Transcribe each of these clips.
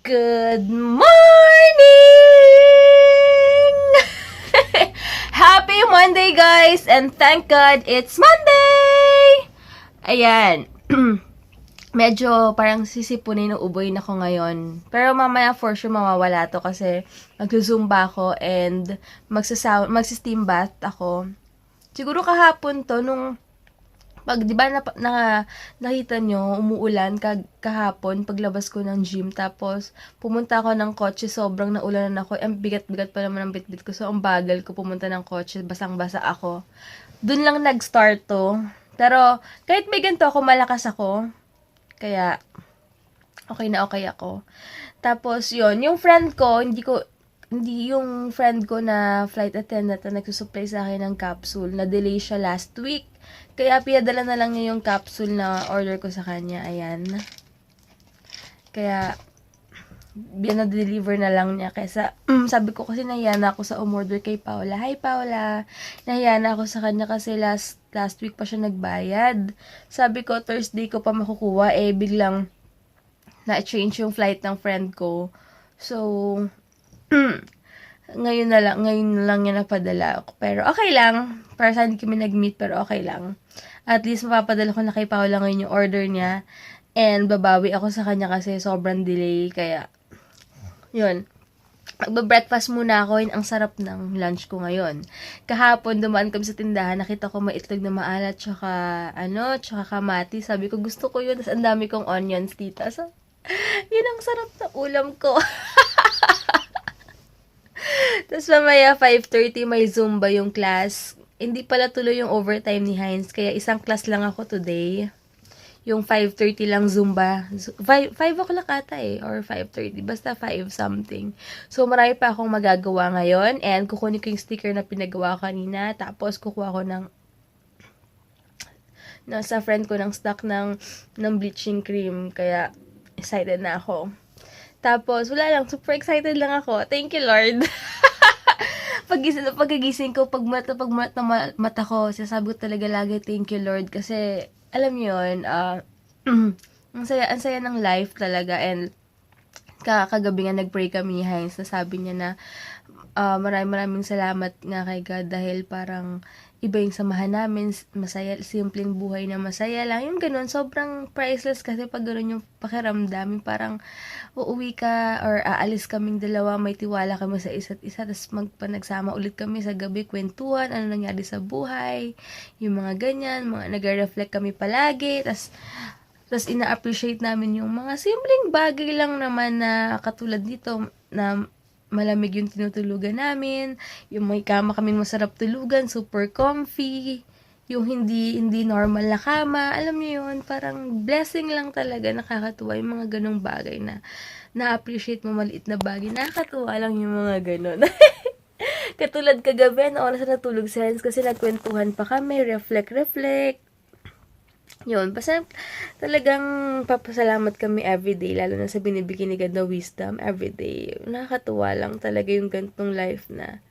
Good morning! Happy Monday, guys! And thank God it's Monday! Ayan. Medyo parang sisipunin o uboy na ako ngayon. Pero mamaya for sure mawawala to kasi mag-zumba ako and magsi-steam bath ako. Siguro kahapon to, nung di ba nakita nyo, umuulan kahapon paglabas ko ng gym, tapos pumunta ako ng kotse, sobrang naulanan ako, ang bigat-bigat pa naman ang bitbit ko, so ang bagal ko pumunta ng kotse, basang-basa ako. Dun lang nag-start to, pero kahit may ganito ako, malakas ako, kaya okay na okay ako. Tapos yun, yung friend ko, hindi yung friend ko na flight attendant na nagsusupply sa akin ng capsule, na-delay siya last week. Kaya pinadala na lang niya yung capsule na order ko sa kanya. Ayan. Kaya, na-deliver na lang niya. Kaysa, sabi ko kasi nahiya na ako sa umorder kay Paula. Hi, Paula! Nahiya na ako sa kanya kasi last week pa siya nagbayad. Sabi ko, Thursday ko pa makukuha. Biglang na-change yung flight ng friend ko. So, ngayon na lang niya napadala ako. Pero okay lang. Para sa hindi kami nag-meet, pero okay lang. At least mapapadala ko na kay Paula ngayon yung order niya. And babawi ako sa kanya kasi sobrang delay. Kaya, yun. Magba-breakfast muna ako. Yun ang sarap ng lunch ko ngayon. Kahapon, dumaan kami sa tindahan. Nakita ko may itlog na maalat. Tsaka kamati. Sabi ko, gusto ko yun. Tapos ang dami kong onions, tita. So, yun ang sarap na ulam ko. Tapos mamaya 5:30 may Zumba yung class. Hindi pala tuloy yung overtime ni Heinz, kaya isang class lang ako today. Yung 5:30 lang Zumba. 5 o'clock ata or 5:30. Basta 5 something. So marami pa akong magagawa ngayon, and kukunin ko yung sticker na pinagawa ko kanina. Tapos kukuha ko sa friend ko ng stock ng bleaching cream. Kaya excited na ako. Tapos, wala lang. Super excited lang ako. Thank you, Lord. Pagkagising ko, pag mata ko, sasabi ko talaga lagi, thank you, Lord. Kasi, alam niyo yun, ang saya ng life talaga. And, kagabi nga nag-pray kami ni Heinz, na sabi niya na, maraming salamat nga kay God dahil parang iba yung samahan namin, masaya, simpleng buhay na masaya lang. Yung ganun, sobrang priceless kasi pag ganun yung pakiramdam, parang uuwi ka or aalis kaming dalawa, may tiwala kami sa isa't isa, tapos nagsama ulit kami sa gabi, kwentuhan, ano nangyari sa buhay, yung mga ganyan, nag-reflect kami palagi, tapos ina-appreciate namin yung mga simpleng bagay lang naman na katulad dito, na malamig yung tinutulugan namin, yung may kama kaming masarap tulugan, super comfy, yung hindi normal na kama, alam niyo yun, parang blessing lang talaga, nakakatuwa yung mga ganong bagay na na-appreciate mo, maliit na bagay, nakakatuwa lang yung mga ganon. Katulad kagabi, na oras na natulog si Hans kasi nagkwentuhan pa kami, reflect, yun, basta talagang papasalamat kami everyday, lalo na sa binibigyan ni God na wisdom everyday. Nakakatuwa lang talaga yung gantong life na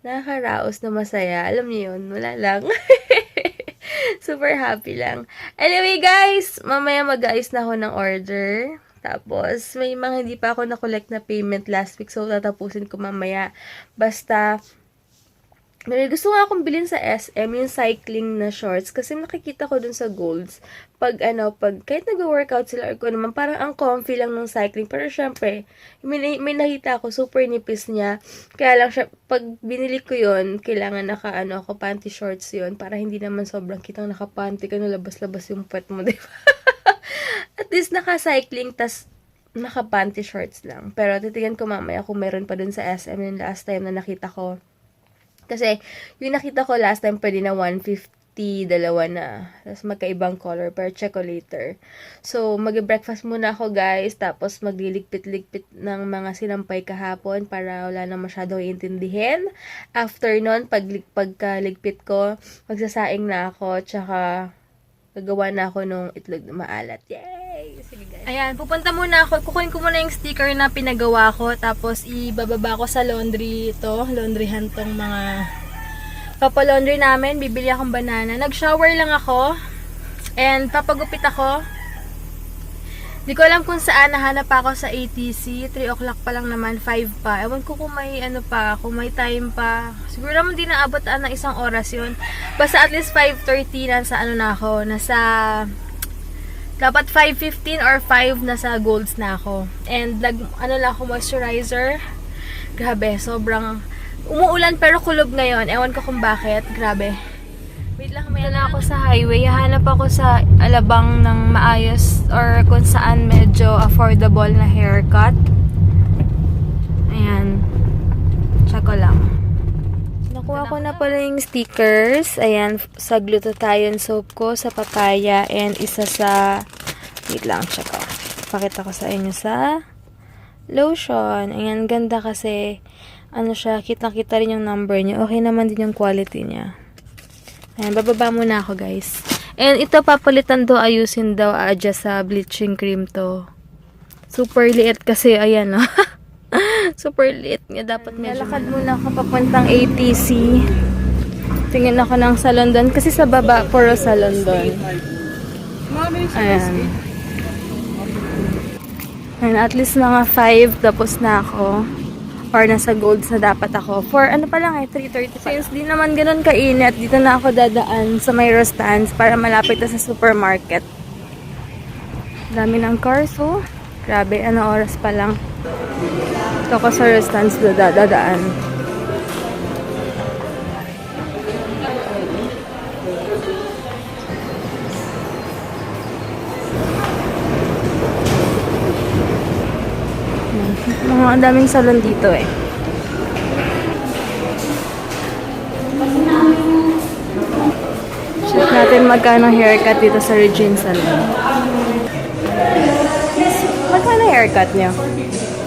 nakakaraos na masaya. Alam niyo yun, wala lang. Super happy lang. Anyway guys, mamaya mag-aayos na ako ng order. Tapos, may mga hindi pa ako na-collect na payment last week, so tatapusin ko mamaya. Basta, may gusto nga akong bilhin sa SM, yung cycling na shorts, kasi nakikita ko dun sa Golds, pag kahit nag-workout sila or ko naman, parang ang comfy lang ng cycling, pero syempre, may nakita ako, super nipis niya, kaya lang siya, pag binili ko yun, kailangan ako, panty shorts yun, para hindi naman sobrang kitang naka-panty ka, labas-labas yung puwet mo, diba? At least naka-cycling, tas naka-panty shorts lang, pero titigan ko mamaya kung meron pa dun sa SM yung last time na nakita ko. Kasi, yung nakita ko last time, pwede na 150, dalawa na. Tapos, magkaibang color, pero check ko later. So, mag-breakfast muna ako, guys. Tapos, magliligpit-ligpit ng mga sinampay kahapon para wala na masyadong iintindihin. After nun, pagkaligpit ko, magsasaing na ako, tsaka gagawa na ako nung itlog na maalat. Yay! Sige, guys. Ayan, pupunta muna ako. Kukunin ko muna yung sticker na pinagawa ko. Tapos, ibababa ko sa laundry laundryhan tong mga papalaundry namin. Bibili akong banana. Nag-shower lang ako. And, papagupit ako. Di ko alam kung saan. Nahanap ako sa ATC. 3 o'clock pa lang naman. 5 pa. Ewan ko kung may ano pa. Kung may time pa. Siguro naman di naabot ng isang oras yun. Basta at least 5:30 nasa ano na ako. Nasa... Dapat 5:15 or 5 nasa Golds na ako. And ano lang ako, moisturizer. Grabe, sobrang umuulan pero kulob ngayon. Ewan ko kung bakit. Grabe. Wait lang, may na ako sa highway. Hahanap ako sa Alabang ng maayos or kung saan medyo affordable na haircut. Ayan. Check ko lang. Nakuha ko na pala yung stickers. Ayan, sa glutathione soap ko, sa papaya, and isa sa... Wait lang, check out. Pakita ko sa inyo sa lotion. Ayan, ganda kasi ano siya, kitang-kita rin yung number niya. Okay naman din yung quality niya. Ayan, bababa muna ako, guys. And ito, papalitan to, ayusin daw, adjust sa bleaching cream to. Super liit kasi, ayan, no? Super liit niya. Dapat medyo... Lalakad muna ako papuntang ATC. Tingin ako ng salon doon. Kasi sa baba, puro salon doon. Ayan. Ayan, at least mga 5, tapos na ako. Or nasa Golds na dapat ako. For ano pa lang 3:30. Since di naman ganun kainit, dito na ako dadaan sa may Rostan's para malapit na sa supermarket. Dami ng cars, oh. Grabe, ano oras pa lang. Ito ko sa Rostan's dadaan. Ang daming salon dito eh. Check natin magkano haircut dito sa Regine Salon. Magkano haircut nyo?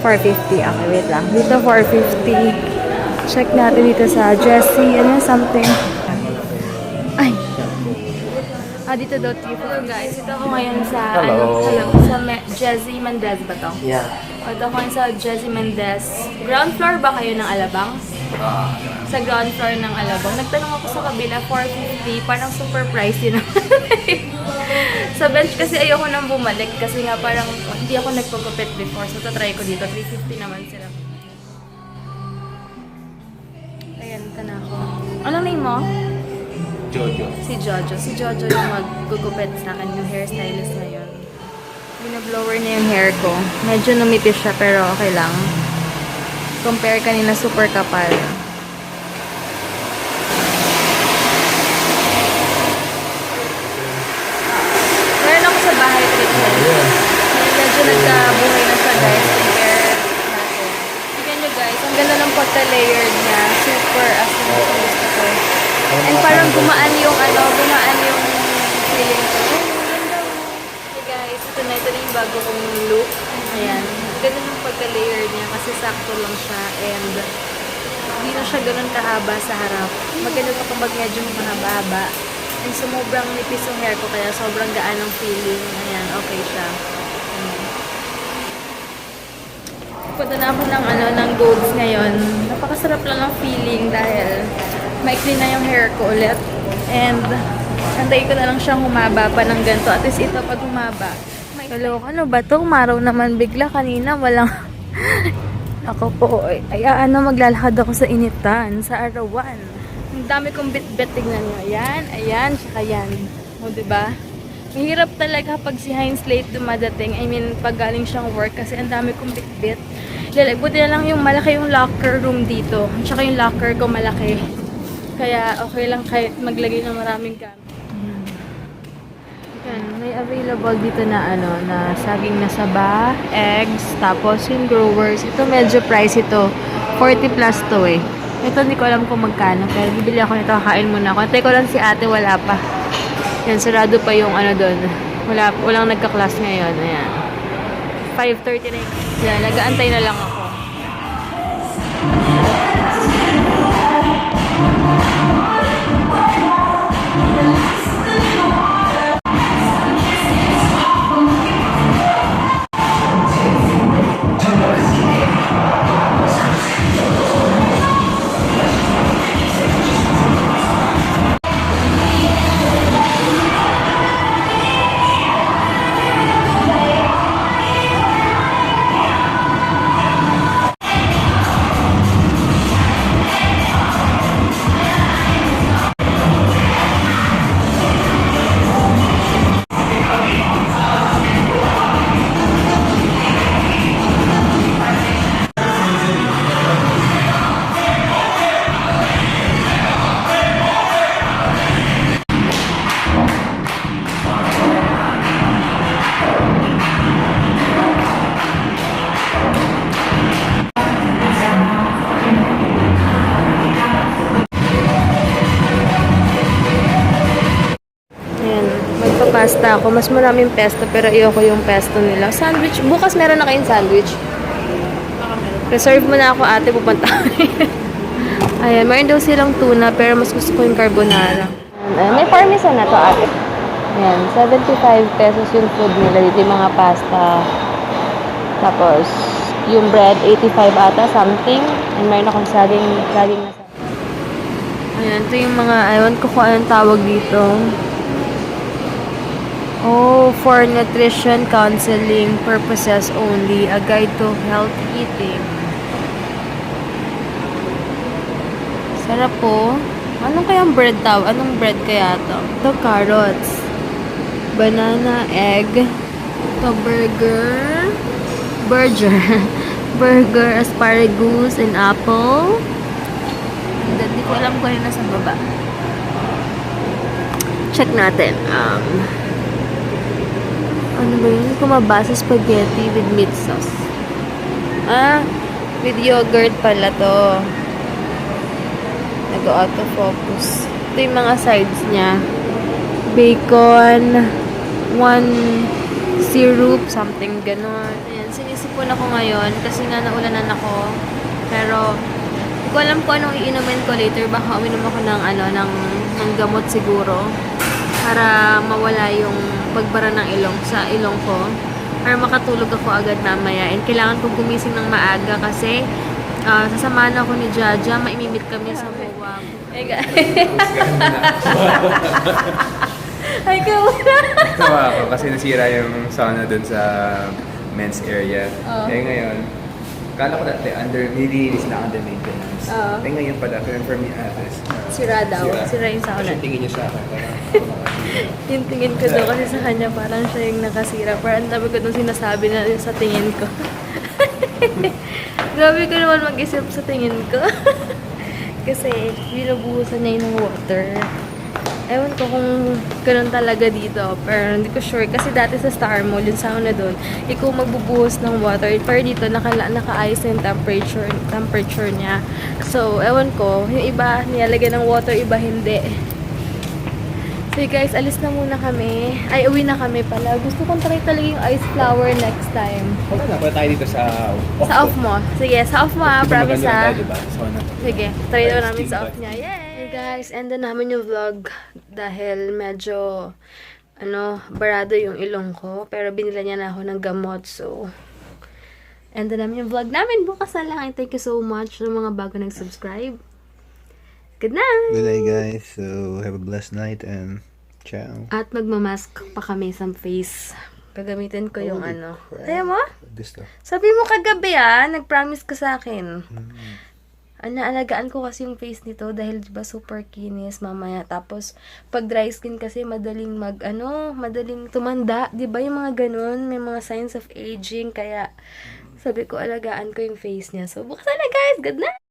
450. Okay, wait lang. Dito 450. Check natin dito sa Jessie. Ano, something. Ay. Dito daw 350 guys. Ito ako ngayon sa, Hello. Sa Jessie Mendez ba to? Yeah. Ito ako ngayon sa Jessie Mendez. Ground floor ba kayo ng Alabang? Sa ground floor ng Alabang. Nagtanong ako sa kabila, 450. Parang super pricey naman. Sa bench kasi ayoko nang bumalik. Kasi nga parang hindi ako nagpagupit before. So, tatry ko dito. 350 naman sila. Ayan, ito na ako. Anong name mo? Jojo. Si Jojo. Si Jojo yung maggugupit sa akin, yung hairstylist ngayon. Binablower na yung hair ko. Medyo numipis siya pero okay lang. Compare kanina, super kapal. Meron ako sa bahay treatment. Medyo nagkabuhay na siya guys. Compare natin. Tignan nyo guys, ang ganda ng pagka-layered niya. Super as in gusto ko. And parang gumaan yung feeling ko. Hey guys, ito na yung bago kong look. Ayan. Ganda yung pagka-layered niya kasi sakto lang siya and hindi na siya ganun kahaba sa harap. Maganda pa kapag medyo mahaba-haba. And sobrang nipis yung hair ko kaya sobrang gaan ng feeling. Ayan, okay siya. Punta na ako ng Golds ngayon. Napakasarap lang ang feeling dahil maikli na yung hair ko ulit. And antayin ko na lang siyang humaba pa ng ganito. At least ito pag humaba. Hello, ano ba to? Umaraw naman bigla kanina. Walang... Ako po, maglalakad ako sa initan, sa arawan. Ang dami kong bit-bit, tignan nyo. Ayan, ayan, saka yan. O, diba? Mahirap talaga pag si Heinz late dumadating. I mean, pag galing siyang work kasi ang dami kong bit-bit. Buti na lang yung malaki yung locker room dito. Tsaka yung locker ko malaki. Kaya okay lang kahit maglagay ng maraming gamit. May available dito na na saging na saba, eggs, tapos yung growers. Ito medyo pricey ito. 40 plus to eh. Ito hindi ko alam kung magkano. Pero bibili ako nito, kain muna ako. Antay ko lang si ate, wala pa. Yan, sarado pa yung doon. Walang nagka-class ngayon. Ayan. 5:30 na yung... Yan, nag-aantay na lang ako. Magpapasta ako. Mas maraming pesto pero ayoko yung pesto nila. Sandwich. Bukas meron na kayong sandwich. Reserve mo na ako ate, pupunta kami. Ayan, mayroon daw silang tuna pero mas gusto ko yung carbonara. Ayan, may parmesan na to ate. Ayan, 75 pesos yung food nila. Dito yung mga pasta. Tapos, yung bread, 85 ata, something. And mayroon akong saging na saging. Ayan, ito yung mga, ewan ko kung anong tawag dito. Oh, for nutrition counseling purposes only. A guide to healthy eating. Sarap po. Anong kayang bread tao? Anong bread kaya to? Ito, carrots. Banana, egg. Ito, burger. Burger, asparagus, and apple. Hindi ko alam kung ano nasa baba. Check natin. Ano ba yun? Kumabasa spaghetti with meat sauce. With yogurt pala to. Nag-auto-focus. Ito yung mga sides niya. Bacon, one syrup, something ganon. Ayan, sinisipon ako ngayon kasi nga naulanan ako. Pero, hindi ko alam kung anong iinumin ko later. Baka uminom ako ng gamot siguro. Para mawala yung pagbara ng ilong sa ilong ko. Para makatulog ako agad mamaya. And kailangan kong gumising ng maaga kasi sasamahan ako ni Jaja. Maimimit kami sa Moa. Hey guys. Ay, kauna. Tawa ako kasi nasira yung sauna dun sa men's area. Ngayon, kala ko dati nililinis na under maintenance. Ngayon pala, confirm ni Ates. Sira daw. Sira yung sauna. Kasi tingin niya sa akin. Yung tingin ko daw kasi sa kanya parang siya yung nakasira. Parang ang dami ko nung sinasabi na sa tingin ko. Grabe ko naman mag-isip sa tingin ko. Kasi binubuhusan niya yung water. Ewan ko kung ganun talaga dito. Pero hindi ko sure. Kasi dati sa Star Mall, yung sauna doon, ikaw magbubuhos ng water. Pero dito, nakaayos na yung temperature niya. So, ewan ko. Yung iba, nilalagyan ng water, iba hindi. So guys, alis na muna kami. Ay, uwi na kami pala. Gusto kong try talaga yung ice flower next time. Okay na, pala tayo dito sa off. Sa off mo. Sige, sa off mo ha. Promise ha. Diba? Sauna. Sige, try daw namin sa off niya. Yay! Hey guys, end na namin yung vlog. Dahil medyo, barado yung ilong ko. Pero binila niya na ako ng gamot. So, end na namin yung vlog namin. Bukas na lang. Thank you so much ng mga bago nag-subscribe. Good night! Good night, guys. So, have a blessed night and ciao. At magmamask pa kami sa face. Gagamitin ko yung Holy crap. Kaya mo? This stuff. Sabi mo kagabi nag-promise ka sa akin. Naalagaan ko kasi yung face nito dahil diba super kinis mamaya. Tapos, pag dry skin kasi madaling madaling tumanda. Diba yung mga ganun? May mga signs of aging. Kaya, sabi ko alagaan ko yung face niya. So, bukas na guys. Good night!